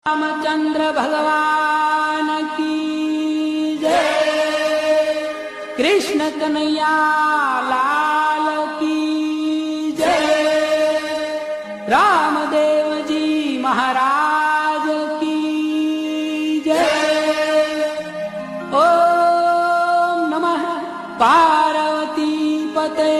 रामचंद्र भगवान की जय। कृष्ण कन्हैया लाल की जय। रामदेव जी महाराज की जय। ओम नमः पार्वती पते।